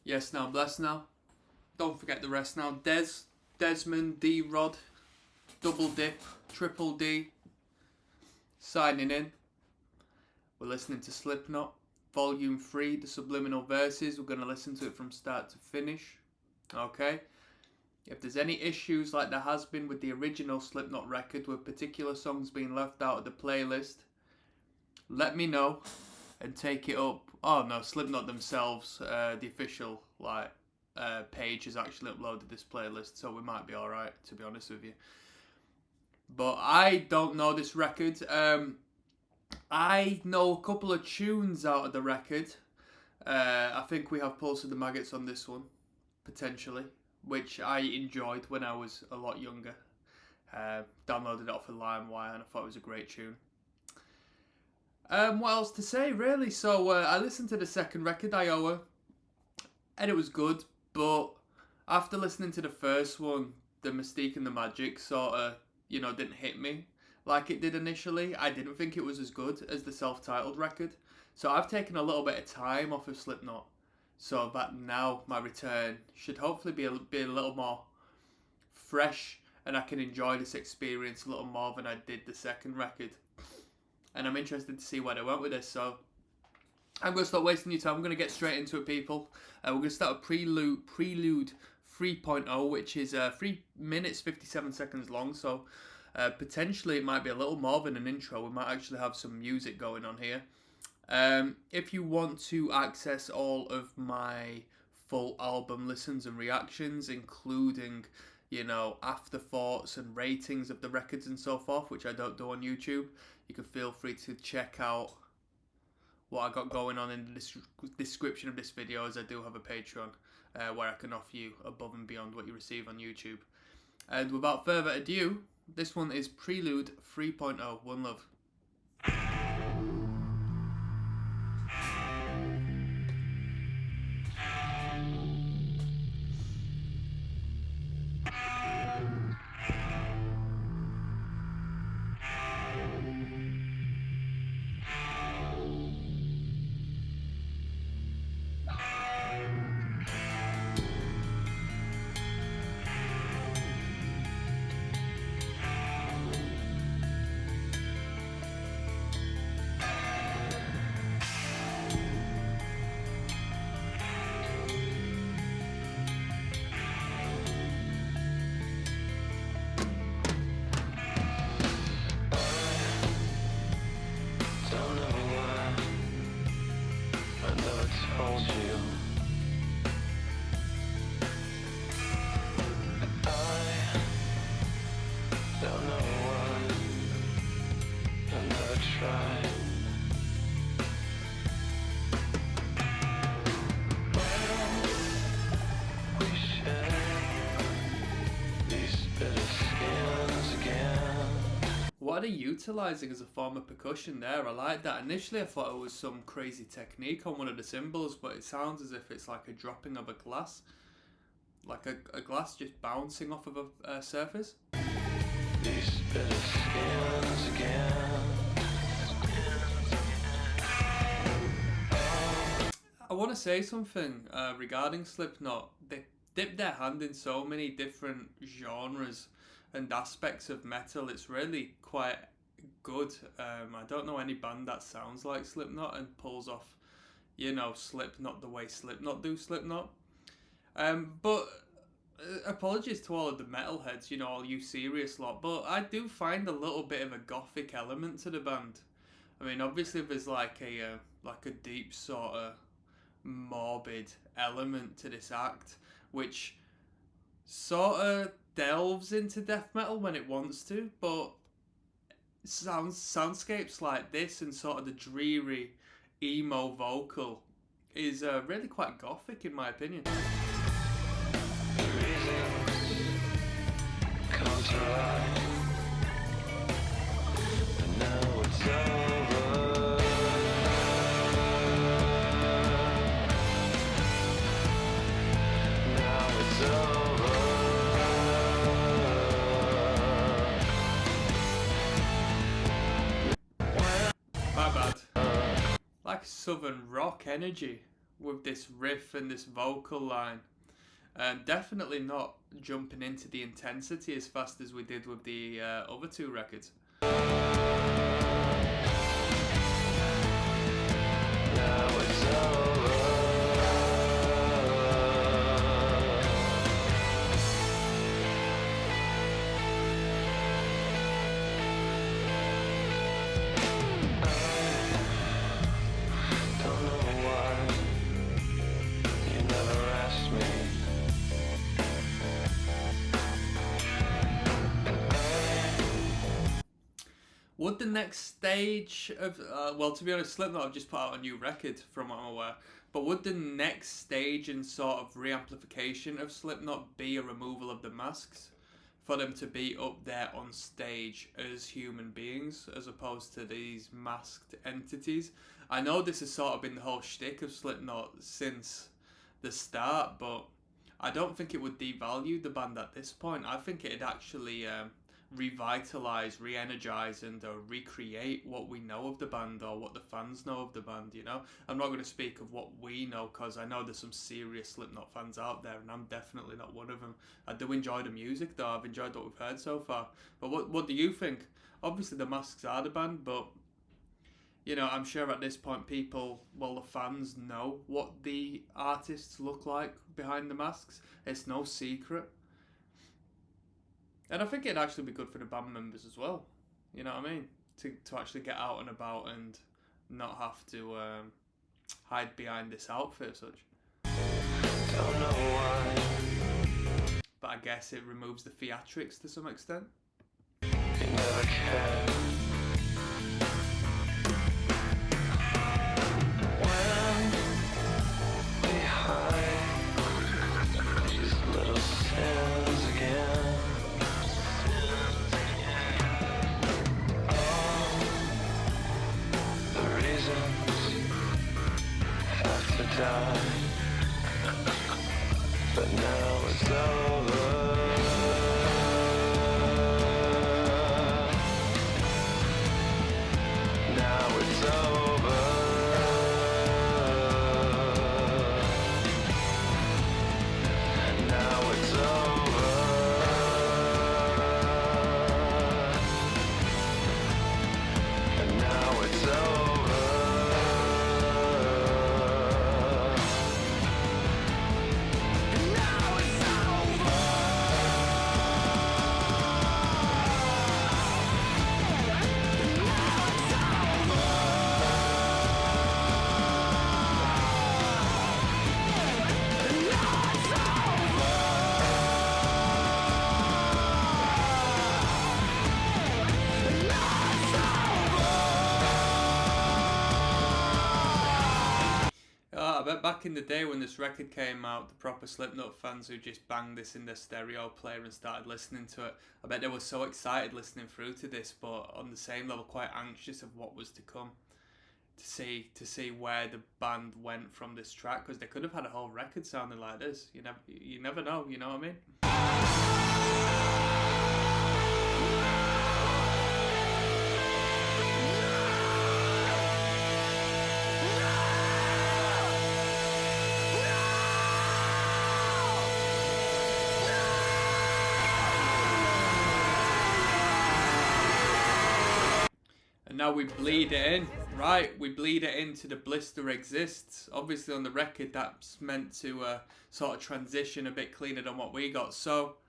Yes Now, Bless Now. Don't forget the rest now. Desmond, D-Rod, Double Dip, Triple D. Signing in. We're listening to Slipknot, Volume 3, the Subliminal Verses. We're going to listen to it from start to finish. Okay? If there's any issues like there has been with the original Slipknot record, with particular songs being left out of the playlist, let me know and take it up. Oh no, Slipknot themselves, the official page has actually uploaded this playlist, so we might be alright, to be honest with you. But I don't know this record. I know a couple of tunes out of the record. I think we have Pulse of the Maggots on this one, potentially, which I enjoyed when I was a lot younger. Downloaded it off of LimeWire and I thought it was a great tune. What else to say, really? So I listened to the second record, Iowa, and it was good, but after listening to the first one, the Mystique and the Magic sort of, didn't hit me like it did initially. I didn't think it was as good as the self-titled record. So I've taken a little bit of time off of Slipknot, so that now my return should hopefully be a little more fresh, and I can enjoy this experience a little more than I did the second record. And I'm interested to see where they went with this, so I'm going to stop wasting your time. I'm going to get straight into it, people. We're going to start with Prelude 3.0, which is 3 minutes 57 seconds long, so potentially it might be a little more than an intro. We might actually have some music going on here. If you want to access all of my full album listens and reactions, including, afterthoughts and ratings of the records and so forth, which I don't do on YouTube, you can feel free to check out what I got going on in the description of this video, as I do have a Patreon where I can offer you above and beyond what you receive on YouTube. And without further ado, this one is Prelude 3.0. One love. What are they utilising as a form of percussion there? I like that. Initially I thought it was some crazy technique on one of the cymbals, but it sounds as if it's like a dropping of a glass. Like a glass just bouncing off of a surface. These bitter skins again. I want to say something regarding Slipknot. They dip their hand in so many different genres and aspects of metal. It's really quite good. I don't know any band that sounds like Slipknot and pulls off, Slipknot the way Slipknot do Slipknot. But apologies to all of the metalheads, all you serious lot, but I do find a little bit of a gothic element to the band. I mean, obviously there's like a deep sort of morbid element to this act, which sort of delves into death metal when it wants to, but soundscapes like this and sort of the dreary emo vocal is really quite gothic in my opinion. Like southern rock energy, with this riff and this vocal line. Definitely not jumping into the intensity as fast as we did with the other two records. Now it's over. Don't know why you never asked me. Would the next stage of, well, to be honest, Slipknot have just put out a new record from what I'm aware, but would the next stage and sort of re-amplification of Slipknot be a removal of the masks? For them to be up there on stage as human beings as opposed to these masked entities? I know this has sort of been the whole shtick of Slipknot since the start, but I don't think it would devalue the band at this point. I think it'd actually revitalize, re-energize, and recreate what we know of the band or what the fans know of the band, you know? I'm not going to speak of what we know because I know there's some serious Slipknot fans out there and I'm definitely not one of them. I do enjoy the music though, I've enjoyed what we've heard so far. But what do you think? Obviously the Masks are the band, but you know, I'm sure at this point people, well, the fans know what the artists look like behind the masks. It's no secret. And I think it'd actually be good for the band members as well. You know what I mean? To actually get out and about and not have to hide behind this outfit as such. Don't know why. But I guess it removes the theatrics to some extent. You never cared. When we hide these little sins again. Have to die, but now it's over. Now it's over. Now it's over. And now it's over. I bet back in the day when this record came out, the proper Slipknot fans who just banged this in their stereo player and started listening to it, I bet they were so excited listening through to this, but on the same level quite anxious of what was to come. To see where the band went from this track, because they could have had a whole record sounding like this. You never know, you know what I mean? And now we bleed it in, right? We bleed it into The Blister Exists. Obviously on the record that's meant to sort of transition a bit cleaner than what we got. So